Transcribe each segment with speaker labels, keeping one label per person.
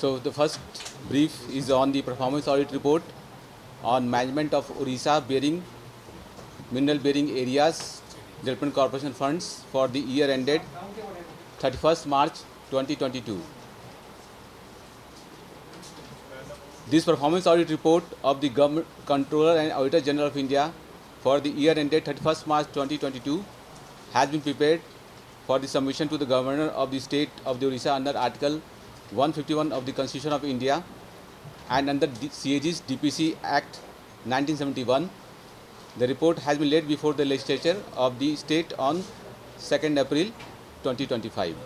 Speaker 1: So the first brief is on the performance audit report on management of Orissa bearing mineral bearing areas development corporation funds for the year ended 31st March 2022. This performance audit report of the Government Controller and Auditor General of India for the year ended 31st March 2022 has been prepared for the submission to the Governor of the State of the Orissa under Article 151 of the Constitution of India and under CAG's DPC Act 1971. The report has been laid before the legislature of the state on 2nd April 2025.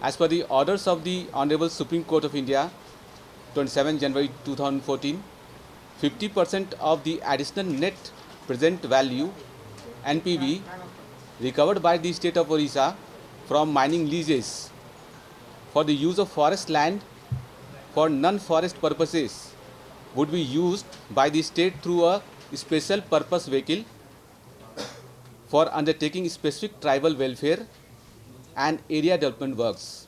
Speaker 1: As per the orders of the Honorable Supreme Court of India, 27 January 2014, 50% of the additional net present value NPV recovered by the state of Orissa from mining leases for the use of forest land for non-forest purposes would be used by the state through a special purpose vehicle for undertaking specific tribal welfare and area development works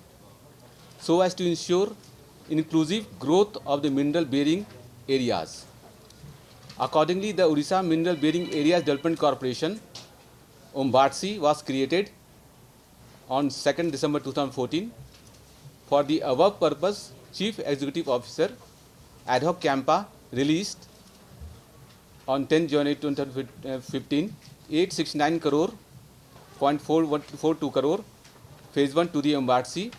Speaker 1: so as to ensure inclusive growth of the mineral bearing areas. Accordingly, the Orissa Mineral Bearing Areas Development Corporation OMBARTC was created on 2nd December 2014. For the above purpose, Chief Executive Officer Ad hoc Campa released on 10 January 2015 869 crore 0.442 crore phase 1 to the OMBARTC.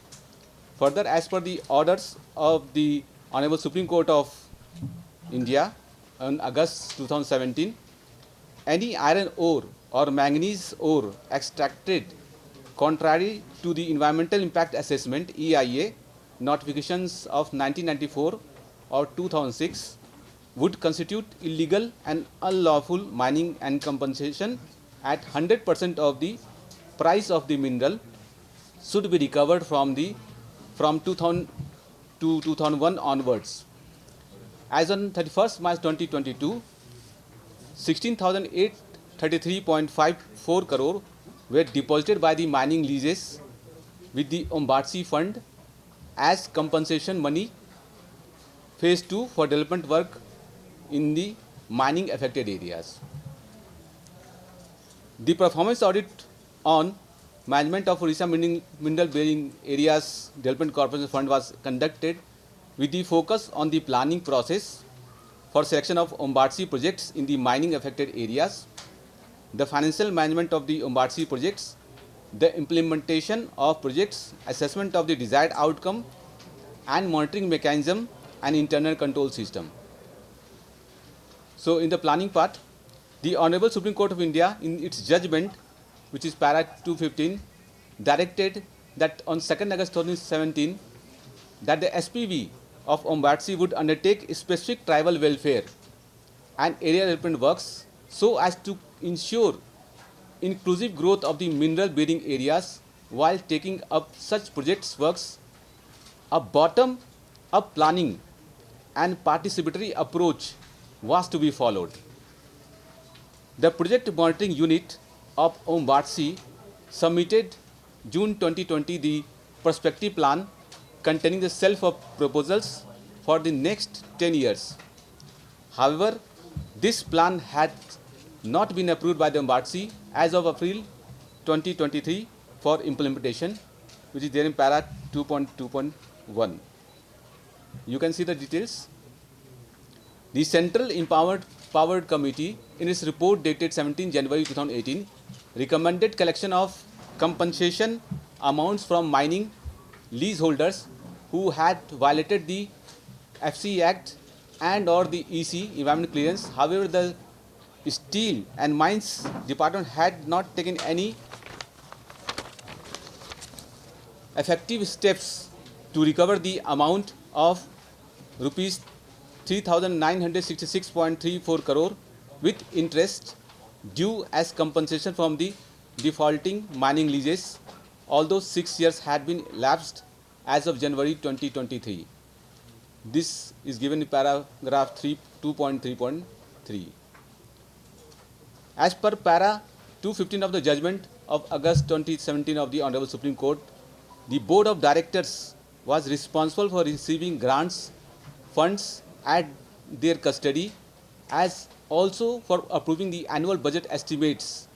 Speaker 1: Further, as per the orders of the Honorable Supreme Court of India on August 2017, any iron ore or manganese ore extracted contrary to the Environmental Impact Assessment EIA notifications of 1994 or 2006 would constitute illegal and unlawful mining, and compensation at 100% of the price of the mineral should be recovered from 2000 to 2001 onwards. As on 31st March 2022, 16,833.54 crore were deposited by the mining leases with the OMBARTC fund as compensation money phase 2 for development work in the mining affected areas. The performance audit on management of Orissa Mineral Bearing Areas Development Corporation Fund was conducted with the focus on the planning process for selection of OMBARTC projects in the mining affected areas, the financial management of the OMBARTC projects, the implementation of projects, assessment of the desired outcome, and monitoring mechanism and internal control system. So in the planning part, the Honorable Supreme Court of India in its judgment, which is para 215, directed that on 2nd August 2017 that the SPV of OMBARTC would undertake specific tribal welfare and area development works so as to ensure inclusive growth of the mineral bearing areas while taking up such projects works. A bottom-up planning and participatory approach was to be followed. The project monitoring unit of OMBARTC submitted June 2020 the prospective plan containing the self of proposals for the next 10 years. However, this plan had not been approved by the OMBARTC as of April 2023 for implementation, which is there in para 2.2.1. You can see the details. The Central Empowered Committee in its report dated 17 January 2018 recommended collection of compensation amounts from mining leaseholders who had violated the FC Act and or the EC environment clearance. However, the Steel and Mines Department had not taken any effective steps to recover the amount of rupees 3,966.34 crore with interest due as compensation from the defaulting mining leases, although 6 years had been elapsed as of January 2023. This is given in paragraph 2.3.3. As per para 215 of the judgment of August 2017 of the Honorable Supreme Court, the Board of Directors was responsible for receiving grants, funds at their custody, as also for approving the annual budget estimates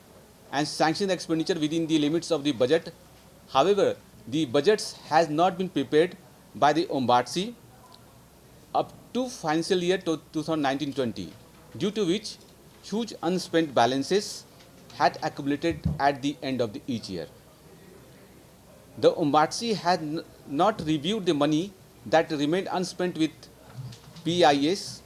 Speaker 1: and sanctioning the expenditure within the limits of the budget. However, the budgets has not been prepared by the OMBATSI up to financial year 2019-20, due to which huge unspent balances had accumulated at the end of each year. The OMBATSI had not reviewed the money that remained unspent with PIS,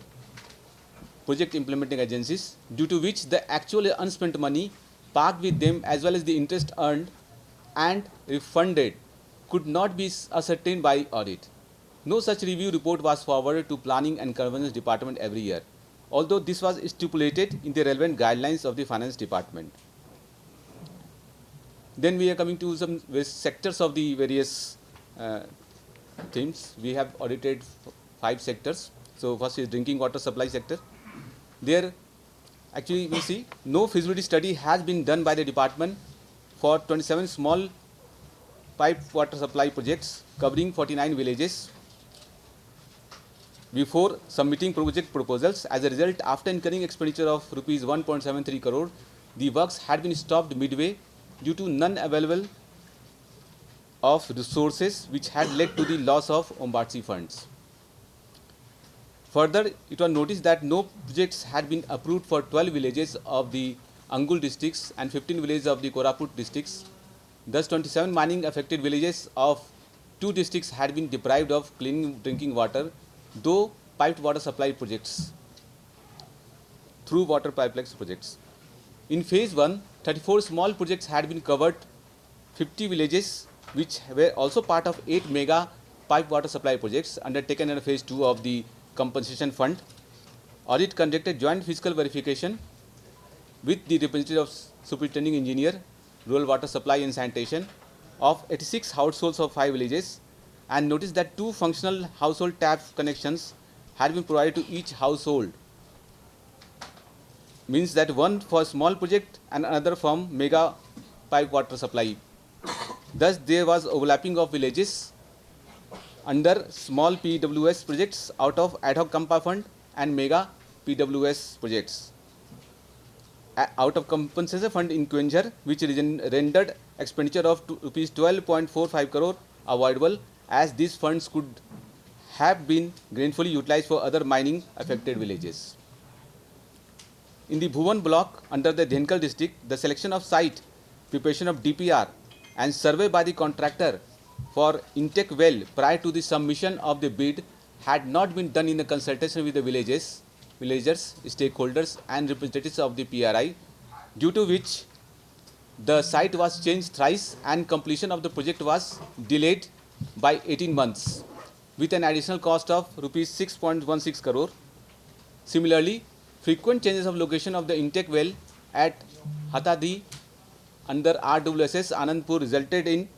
Speaker 1: project implementing agencies, due to which the actual unspent money parked with them as well as the interest earned and refunded could not be ascertained by audit. No such review report was forwarded to Planning and Governance Department every year, although this was stipulated in the relevant guidelines of the Finance Department. Then we are coming to some sectors of the various themes. We have audited 5 sectors. So first is drinking water supply sector. There actually we see no feasibility study has been done by the department for 27 small pipe water supply projects covering 49 villages before submitting project proposals. As a result, after incurring expenditure of rupees 1.73 crore, the works had been stopped midway due to non-available of resources, which had led to the loss of OMBATSI funds. Further, it was noticed that no projects had been approved for 12 villages of the Angul districts and 15 villages of the Koraput districts. Thus, 27 mining affected villages of 2 districts had been deprived of clean drinking water, though piped water supply projects through water pipelines projects. In phase 1, 34 small projects had been covered, 50 villages which were also part of 8 mega pipe water supply projects undertaken under phase 2 of the compensation fund. Audit conducted joint physical verification with the representative of superintending engineer, rural water supply and sanitation of 86 households of 5 villages, and noticed that 2 functional household tap connections had been provided to each household. Means that one for small project and another from mega pipe water supply. Thus, there was overlapping of villages under small PWS projects out of ad hoc Kampa fund and mega PWS projects out of compensation fund in Quencher, which rendered expenditure of rupees 12.45 crore avoidable, as these funds could have been gainfully utilized for other mining affected villages. In the Bhuvan block under the Dhenkal district, the selection of site, preparation of DPR and survey by the contractor for intake well prior to the submission of the bid had not been done in the consultation with the villagers, stakeholders and representatives of the PRI, due to which the site was changed thrice and completion of the project was delayed by 18 months with an additional cost of rupees 6.16 crore. Similarly, frequent changes of location of the intake well at Hatadi under RWSS Anandpur resulted in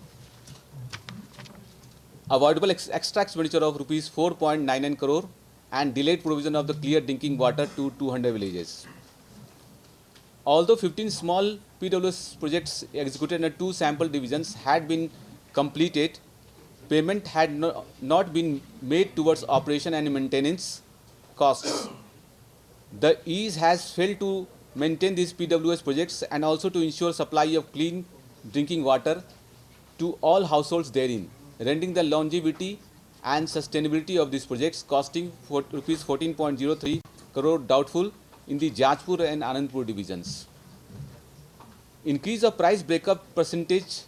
Speaker 1: avoidable extra expenditure of rupees 4.99 crore and delayed provision of the clear drinking water to 200 villages. Although 15 small PWS projects executed under 2 sample divisions had been completed, payment had not been made towards operation and maintenance costs. The EAS has failed to maintain these PWS projects and also to ensure supply of clean drinking water to all households therein, rendering the longevity and sustainability of these projects costing rupees 14.03 crore doubtful in the Jajpur and Anandpur divisions. Increase of price breakup percentage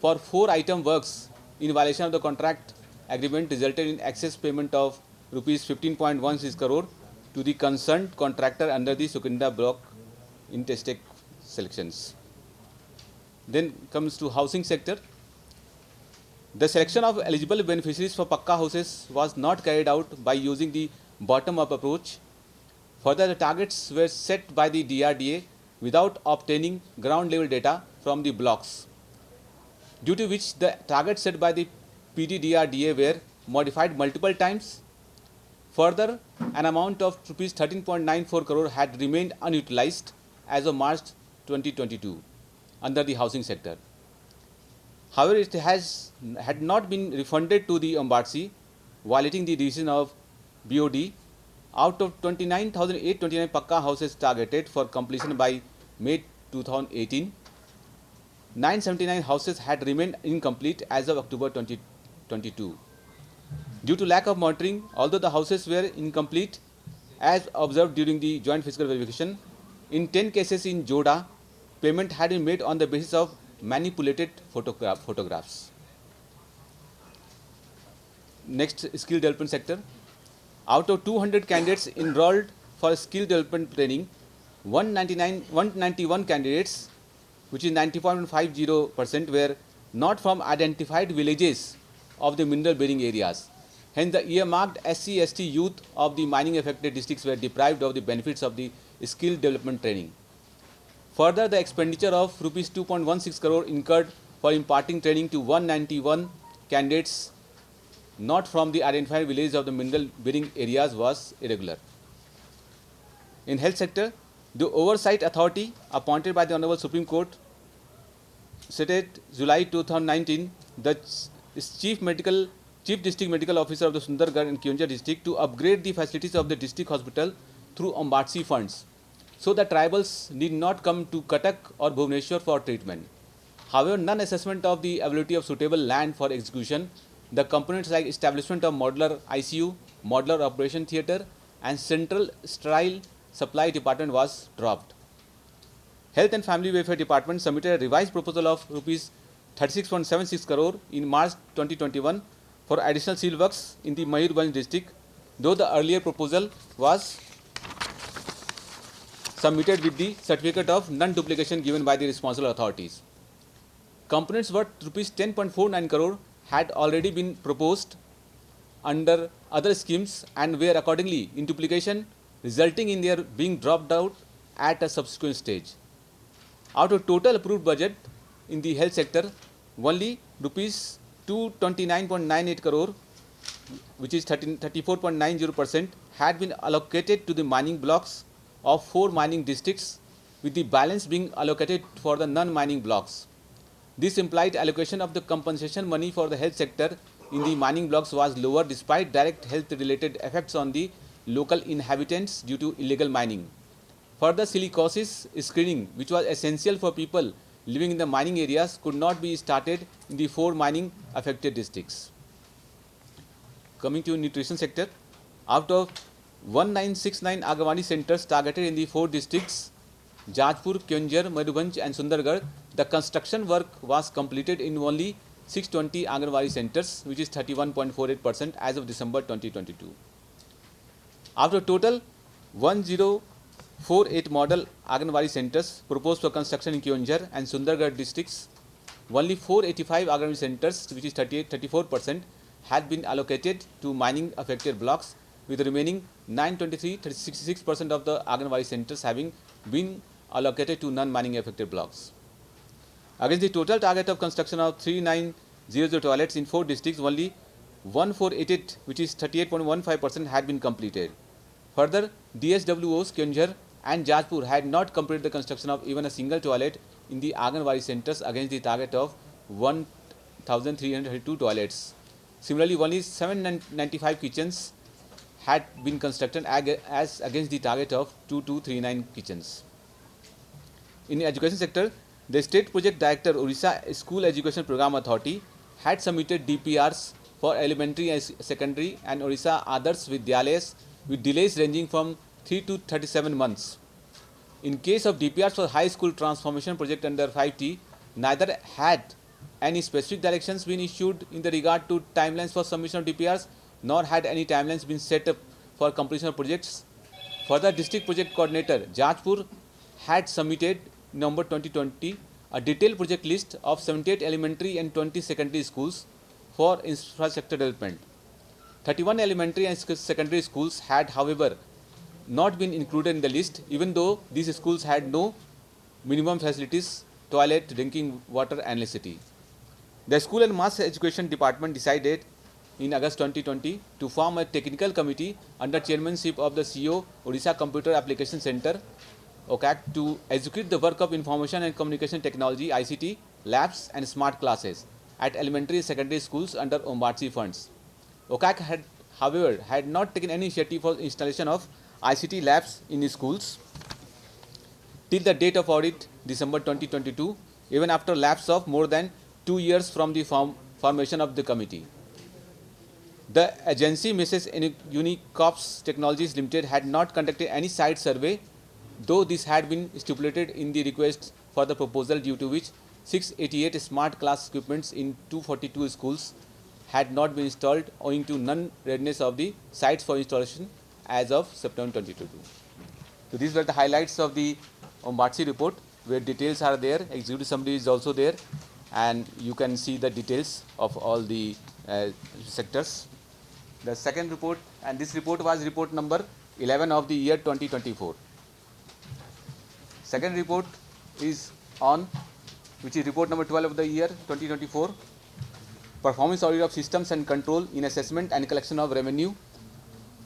Speaker 1: for 4-item works in violation of the contract agreement resulted in excess payment of rupees 15.16 crore to the concerned contractor under the Sukinda block in Testec selections. Then comes to housing sector. The selection of eligible beneficiaries for Pakka houses was not carried out by using the bottom-up approach. Further, the targets were set by the DRDA without obtaining ground-level data from the blocks, due to which the targets set by the PDDRDA were modified multiple times. Further, an amount of rupees 13.94 crore had remained unutilized as of March 2022 under the housing sector. However, it had not been refunded to the embassy, violating the decision of BOD. Out of 29,829 Pakka houses targeted for completion by May 2018, 979 houses had remained incomplete as of October 2022. Due to lack of monitoring, although the houses were incomplete as observed during the joint physical verification, in 10 cases in Joda, payment had been made on the basis of manipulated photographs. Next, skill development sector. Out of 200 candidates enrolled for skill development training, 191 candidates, which is 90.50%, were not from identified villages of the mineral bearing areas. Hence, the earmarked SC/ST youth of the mining affected districts were deprived of the benefits of the skill development training. Further, the expenditure of rupees 2.16 crore incurred for imparting training to 191 candidates not from the identified villages of the mineral bearing areas was irregular. In health sector, the oversight authority appointed by the Honorable Supreme Court stated July 2019 the Chief District Medical Officer of the Sundargarh and Keonjhar district to upgrade the facilities of the district hospital through embassy funds, so that tribals need not come to Cuttack or Bhubaneswar for treatment. However, non-assessment of the availability of suitable land for execution, the components like establishment of modular ICU, modular operation theatre and central sterile supply department was dropped. Health and Family Welfare Department submitted a revised proposal of rupees 36.76 crore in March 2021 for additional civil works in the Mayurbhanj district, though the earlier proposal was submitted with the certificate of non-duplication given by the responsible authorities. Components worth rupees 10.49 crore had already been proposed under other schemes and were accordingly in duplication, resulting in their being dropped out at a subsequent stage. Out of total approved budget in the health sector, only rupees 229.98 crore, which is 34.90%, had been allocated to the mining blocks of 4 mining districts, with the balance being allocated for the non-mining blocks. This implied allocation of the compensation money for the health sector in the mining blocks was lower despite direct health-related effects on the local inhabitants due to illegal mining. Further, silicosis screening, which was essential for people living in the mining areas, could not be started in the 4 mining affected districts. Coming to nutrition sector, out of 1969 Anganwadi centers targeted in the 4 districts, Jajpur, Keonjhar, Mayurbhanj and Sundargarh, the construction work was completed in only 620 Anganwadi centers, which is 31.48% as of December 2022. After total 1048 model Anganwadi centers proposed for construction in Keonjhar and Sundargarh districts, only 485 Anganwadi centers, which is 34%, had been allocated to mining affected blocks, with the remaining 923, 66% of the Anganwadi centers having been allocated to non-mining affected blocks. Against the total target of construction of 3900 toilets in 4 districts, only 1488, which is 38.15%, had been completed. Further, DSWOs Keonjhar and Jajpur had not completed the construction of even a single toilet in the Anganwadi centers against the target of 1332 toilets. Similarly, only 795 kitchens had been constructed as against the target of 2239 kitchens. In the education sector, the State Project Director, Orissa School Education Program Authority, had submitted DPRs for elementary and secondary and Orissa Adarsh Vidyalayas with delays ranging from 3 to 37 months. In case of DPRs for high school transformation project under 5T, neither had any specific directions been issued in the regard to timelines for submission of DPRs, nor had any timelines been set up for completion of projects. Further, District Project Coordinator Jajpur had submitted in November 2020 a detailed project list of 78 elementary and 20 secondary schools for infrastructure development. 31 elementary and secondary schools had, however, not been included in the list, even though these schools had no minimum facilities, toilet, drinking water and electricity. The School and Mass Education Department decided in August 2020 to form a technical committee under chairmanship of the CEO, Odisha Computer Application Center, OCAC, to execute the work of information and communication technology, ICT, labs and smart classes at elementary and secondary schools under OMBARTSI funds. OCAC had, however, had not taken any initiative for installation of ICT labs in schools till the date of audit, December 2022, even after lapse of more than 2 years from the formation of the committee. The agency, Mrs. Unicops Technologies Limited, had not conducted any site survey, though this had been stipulated in the request for the proposal, due to which 688 smart class equipments in 242 schools had not been installed, owing to non-readiness of the sites for installation as of September 2022. So these were the highlights of the OMBARTSI report, where details are there. Executive summary is also there, and you can see the details of all the sectors. The second report, and this report was report number 11 of the year 2024. Second report is on, which is report number 12 of the year 2024, performance audit of systems and control in assessment and collection of revenue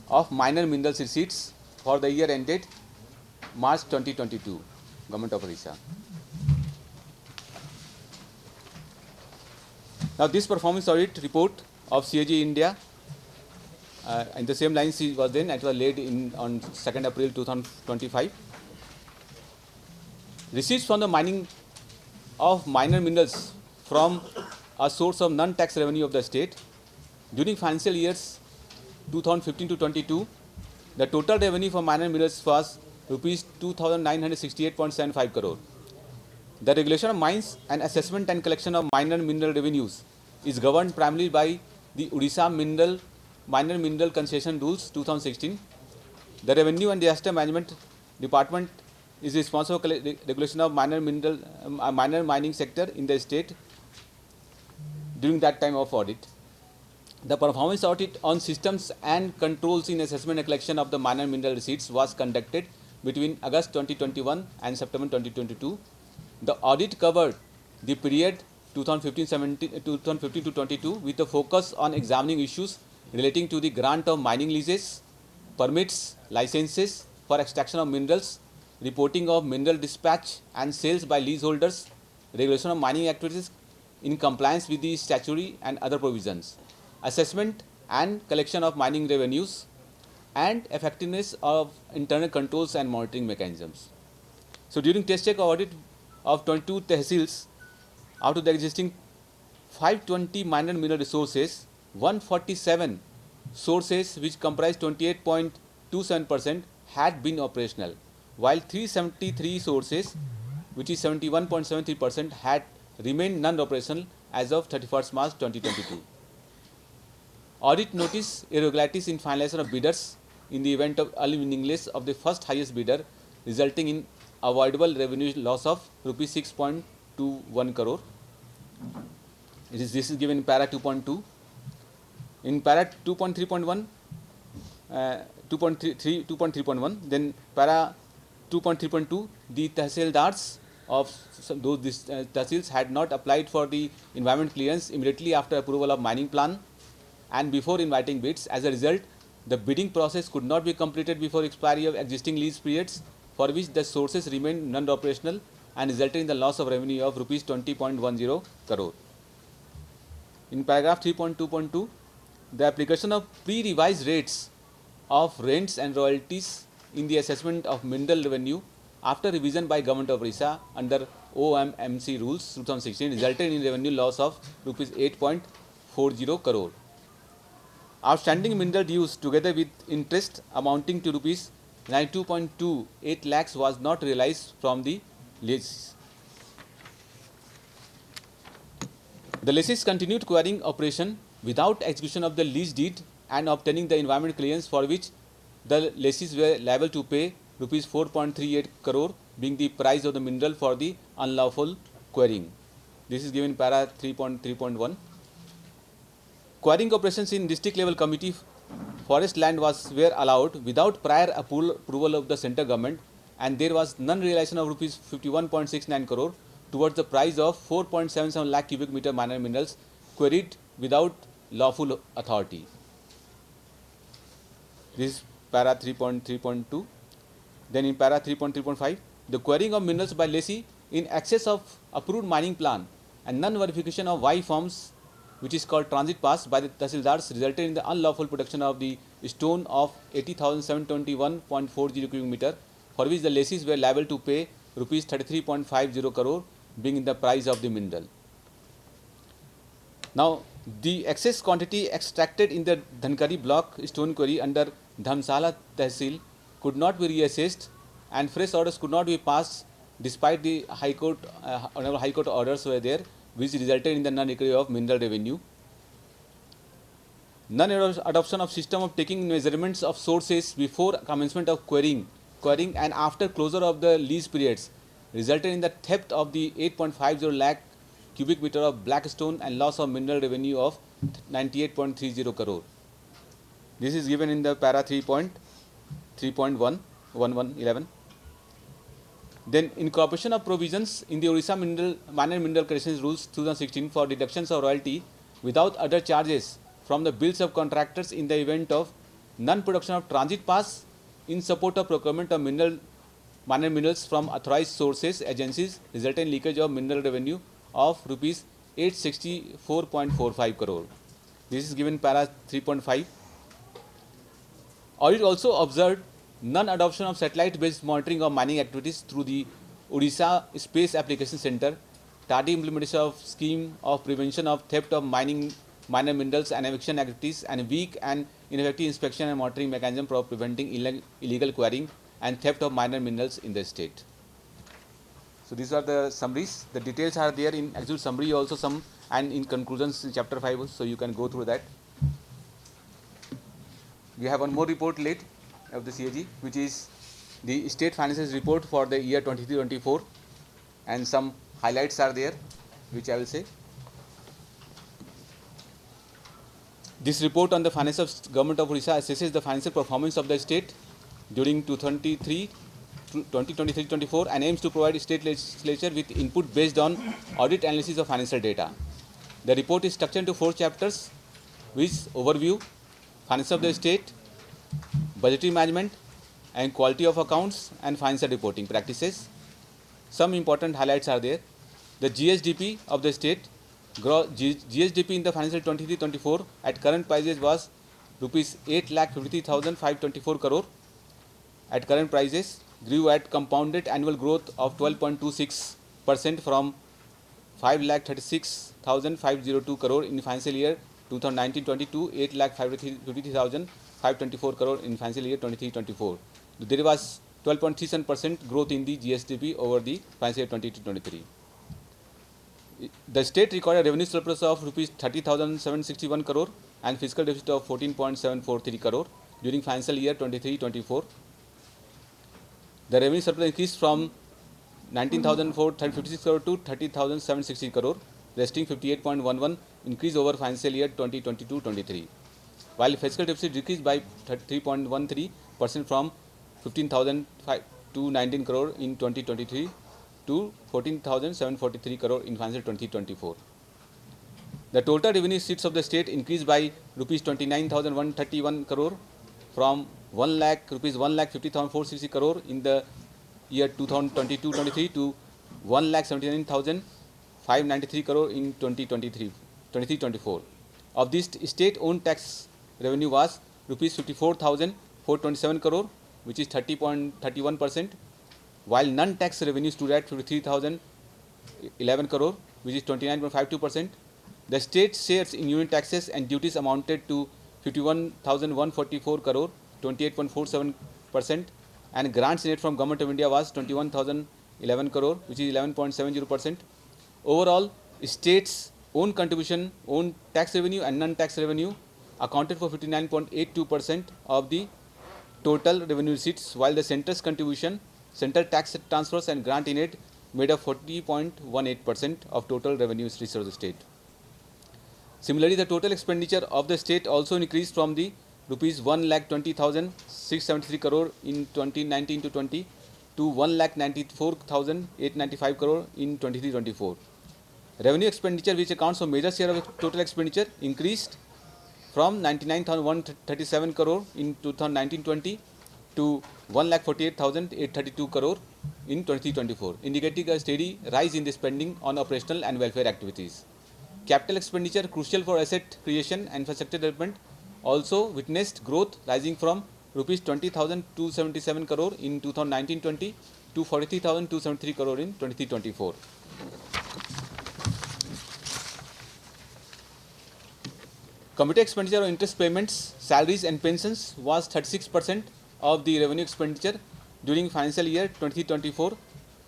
Speaker 1: of minor minerals receipts for the year ended March 2022, Government of Odisha. Now this performance audit report of CAG India, in the same lines was then, it was laid in on 2nd April 2025. Receipts from the mining of minor minerals from a source of non-tax revenue of the state during financial years 2015 to 22, the total revenue for minor minerals was rupees 2,968.75 crore. The regulation of mines and assessment and collection of minor mineral revenues is governed primarily by the Odisha Minor Mineral Concession Rules 2016. The Revenue and Disaster Management Department is responsible for regulation of minor mining sector in the state during that time of audit. The performance audit on systems and controls in assessment and collection of the minor mineral receipts was conducted between August 2021 and September 2022. The audit covered the period 2015 to 22 with a focus on examining issues relating to the grant of mining leases, permits, licenses for extraction of minerals, reporting of mineral dispatch and sales by leaseholders, regulation of mining activities in compliance with the statutory and other provisions, assessment and collection of mining revenues, and effectiveness of internal controls and monitoring mechanisms. So during test check audit of 22 tehsils, out of the existing 520 minor mineral resources, 147 sources, which comprise 28.27%, had been operational, while 373 sources, which is 71.73%, had remained non-operational as of 31st March 2022. Audit notice irregularities in finalization of bidders in the event of early winningless of the first highest bidder, resulting in avoidable revenue loss of rupees 6.21 crore. This is given in para 2.2. In para 2.3.1, 2.3.1, then para 2.3.2, the tehsildars of those tehsils had not applied for the environment clearance immediately after approval of mining plan and before inviting bids. As a result, the bidding process could not be completed before expiry of existing lease periods, for which the sources remained non-operational and resulted in the loss of revenue of rupees 20.10 crore. In paragraph 3.2.2, the application of pre-revised rates of rents and royalties in the assessment of mineral revenue after revision by Government of Odisha under OMMC rules 2016 resulted in revenue loss of rupees 8.40 crore. Outstanding mineral dues together with interest amounting to rupees 92.28 lakhs was not realized from the lease. The lessees continued quarrying operation without execution of the lease deed and obtaining the environment clearance, for which the lessees were liable to pay rupees 4.38 crore, being the price of the mineral for the unlawful quarrying. This is given para 3.3.1. Quarrying operations in district level committee forest land were allowed without prior approval of the central government, and there was none realization of rupees 51.69 crore towards the price of 4.77 lakh cubic meter minor minerals quarried without lawful authority. This is para 3.3.2. Then in para 3.3.5, the quarrying of minerals by lessee in excess of approved mining plan and non-verification of Y forms which is called transit pass by the Tahsildars, resulted in the unlawful production of the stone of 80,721.40 cubic meter, for which the lessees were liable to pay rupees 33.50 crore, being in the price of the mineral. Now, the excess quantity extracted in the Dhankari block stone quarry under Dhamsala Tehsil could not be reassessed, and fresh orders could not be passed despite the High Court, Honorable High Court orders were there, which resulted in the non-recovery of mineral revenue. Non-adoption of system of taking measurements of sources before commencement of quarrying and after closure of the lease periods resulted in the theft of the 8.50 lakh cubic meter of black stone and loss of mineral revenue of 98.30 crore. This is given in the para 3.3.11111. Then incorporation of provisions in the Odisha Minor Mineral Concessions Rules 2016 for deductions of royalty without other charges from the bills of contractors in the event of non-production of transit pass in support of procurement of minor minerals from authorized sources agencies, resulting in leakage of mineral revenue of rupees 864.45 crore. This is given para 3.5. Audit also observed non-adoption of satellite-based monitoring of mining activities through the Odisha Space Application Center, tardy implementation of scheme of prevention of theft of minor minerals and eviction activities, and weak and ineffective inspection and monitoring mechanism for preventing illegal quarrying and theft of minor minerals in the state. So these are the summaries. The details are there in actual summary also some, and in conclusions in chapter 5, so you can go through that. We have one more report late of the CAG, which is the state finances report for the year 23-24, and some highlights are there, which I will say. This report on the finance of Government of Odisha assesses the financial performance of the state during 2023-24 and aims to provide state legislature with input based on audit analysis of financial data. The report is structured into 4 chapters, which overview, finance of the state, budgetary management, and quality of accounts and financial reporting practices. Some important highlights are there. The GSDP of the state, GSDP in the financial 23-24 at current prices was rupees 8,53,524 crore. At current prices, grew at compounded annual growth of 12.26% from 5,36,502 crore in financial year 2019-22, 8,53,524 crore in financial year 23-24. There was 12.37% growth in the GSDP over the financial year 22-23. The state recorded revenue surplus of rupees 30,761 crore and fiscal deficit of 14.743 crore during financial year 23-24. The revenue surplus increased from 19,456 crore to 30,760 crore, resting 58.11 increase over financial year 2022-23. While fiscal deficit decreased by 3.13% from 15,219 crore in 2023 to 14,743 crore in financial 2024. The total revenue receipts of the state increased by rupees 29,131 crore from 1,50,460 crore in the year 2022-23 to 1,79,593 crore in 2023-24. Of this, state-owned tax revenue was rupees 54,427 crore, which is 30.31%, while non-tax revenue stood at 53,011 crore, which is 29.52%. The state shares in unit taxes and duties amounted to 51,144 crore, 28.47%, and grants net from Government of India was 21,011 crore, which is 11.70%. Overall, state's own contribution, own tax revenue and non-tax revenue accounted for 59.82% of the total revenue receipts, while the centre's contribution, central tax transfers and grant in aid made up 40.18% of total revenue receipts of the state. Similarly, the total expenditure of the state also increased from the rupees 1,20,673 crore in 2019-20 to 1,94,895 crore in 23-24. Revenue expenditure, which accounts for major share of total expenditure, increased from 99,137 crore in 2019-20 to 1,48,832 crore in 23-24, indicating a steady rise in the spending on operational and welfare activities. Capital expenditure crucial for asset creation and infrastructure development also witnessed growth, rising from rupees 20,277 crore in 2019-20 to 43,273 crore in 23-24. Committee expenditure on interest payments, salaries and pensions was 36% of the revenue expenditure during financial year 2024.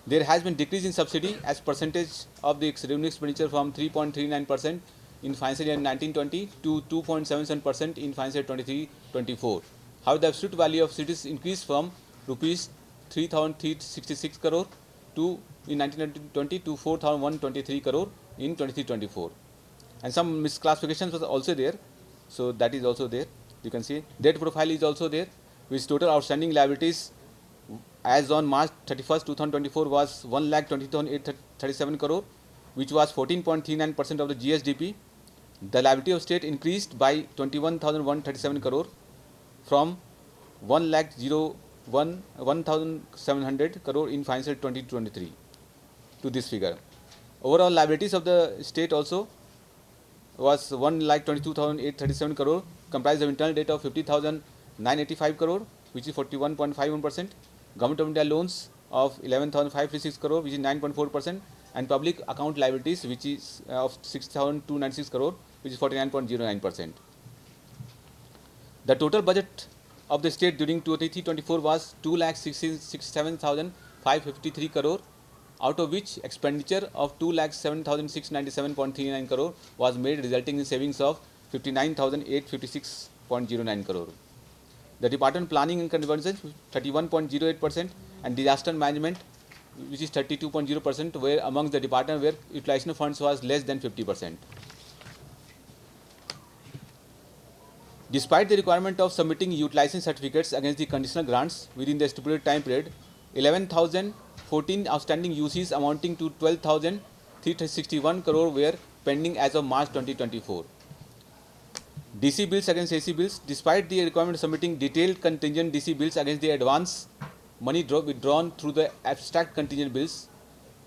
Speaker 1: There has been decrease in subsidy as percentage of the revenue expenditure from 3.39% in financial year 1920 to 2.77% in financial year 23-24. However, the absolute value of subsidies increased from rupees 3,366 crore to in 1920 to 4,123 crore in 23-24. And some misclassifications was also there, so that is also there. You can see debt profile is also there, which total outstanding liabilities as on March 31st 2024 was 1,20,837 crore, which was 14.39% of the GSDP. The liability of state increased by 21,137 crore from 1,700 crore in financial 2023 to this figure. Overall liabilities of the state also was 1,22,837 crore, comprised of internal debt of 50,985 crore, which is 41.51%, Government of India loans of 11,536 crore, which is 9.4%, and public account liabilities, which is of 6,296 crore, which is 49.09%. The total budget of the state during 23-24 was 2,67,553 crore, out of which expenditure of 2,07,697.39 crore was made, resulting in savings of 59,856.09 crore. The Department Planning and Convergence 31.08% and Disaster Management, which is 32.0%, were amongst the department where utilization of funds was less than 50%. Despite the requirement of submitting utilization certificates against the conditional grants within the stipulated time period, 11,014 outstanding UCs amounting to 12,361 crore were pending as of March 2024. DC bills against AC bills, despite the requirement of submitting detailed contingent DC bills against the advance money withdrawn through the abstract contingent bills,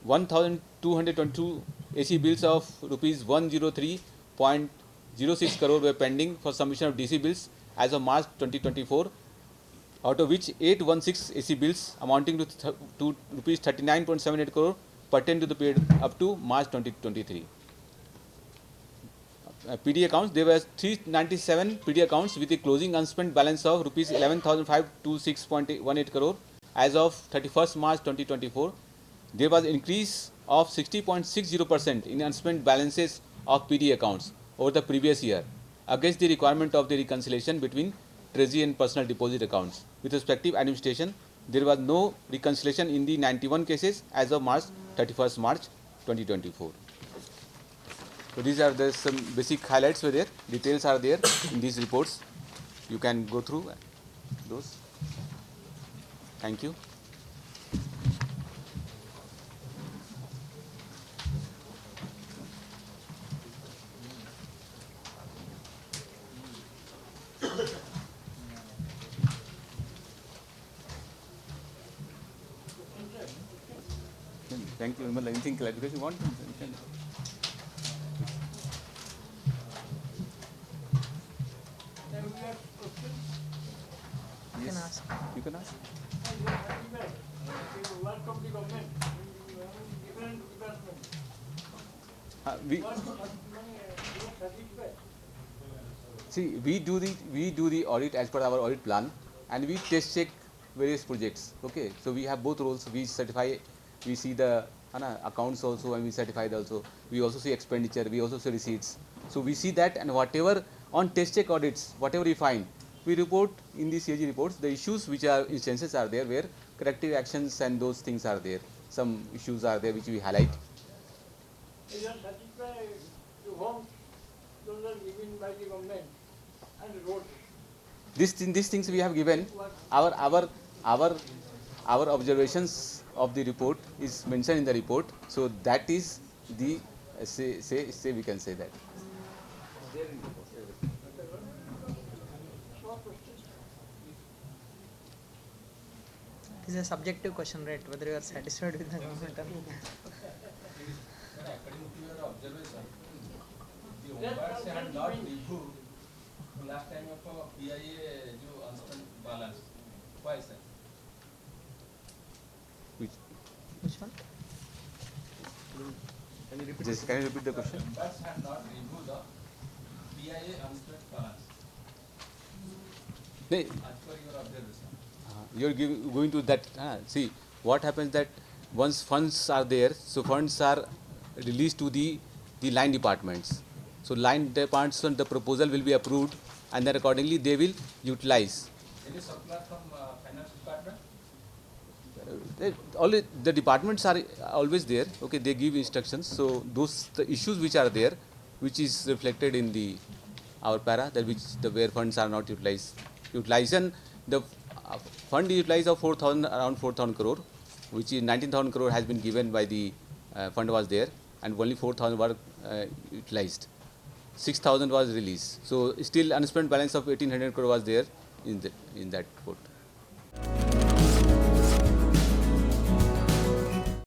Speaker 1: 1,222 AC bills of rupees 103.06 crore were pending for submission of DC bills as of March 2024, out of which 816 AC bills amounting to rupees 39.78 crore pertain to the period up to March 2023. PD accounts, there were 397 PD accounts with a closing unspent balance of rupees 11,526.18 crore as of 31st March 2024. There was an increase of 60.60% in unspent balances of PD accounts over the previous year against the requirement of the reconciliation between treasury and personal deposit accounts with respective administration. There was no reconciliation in the 91 cases as of 31st March 2024. So these are the some basic highlights were there. Details are there in these reports. You can go through those. Thank you. Thank you. Anything clarification you want?
Speaker 2: You can ask.
Speaker 1: You can ask. We do the audit as per our audit plan, and we test check various projects. Okay, so we have both roles. We certify, we see the accounts also, and we certify also. We also see expenditure. We also see receipts. So we see that, and whatever on test check audits, whatever we find, we report in the CAG reports. The issues which are instances are there where corrective actions and those things are there. Some issues are there which we highlight.
Speaker 3: Is that satisfied to whom those are given by the government and roads?
Speaker 1: These things we have given. Our observations of the report is mentioned in the report. So that is the say we can say that.
Speaker 2: It's a subjective question, right? Whether you are satisfied with the government or not.
Speaker 4: According to your observation, Ombud had not reviewed last time of PIA जो unspent balance. Why, sir?
Speaker 2: Which one?
Speaker 1: Can you repeat the question?
Speaker 4: Ombud had not reviewed the PIA unspent balance.
Speaker 1: No,
Speaker 4: As per your observation.
Speaker 1: you're going to that. See, what happens that once funds are there, so funds are released to the line departments. So line departments, the proposal will be approved, and then accordingly they will utilize.
Speaker 4: Any circular from finance department?
Speaker 1: Only the departments are always there. Okay, they give instructions. So those the issues which are there, which is reflected in the our para, that which the where funds are not utilization. The fund utilized of 4,000 around 4,000 crore, which is 19,000 crore has been given by the fund was there, and only 4,000 were utilized. 6,000 was released. So still unspent balance of 1,800 crore was there in that report.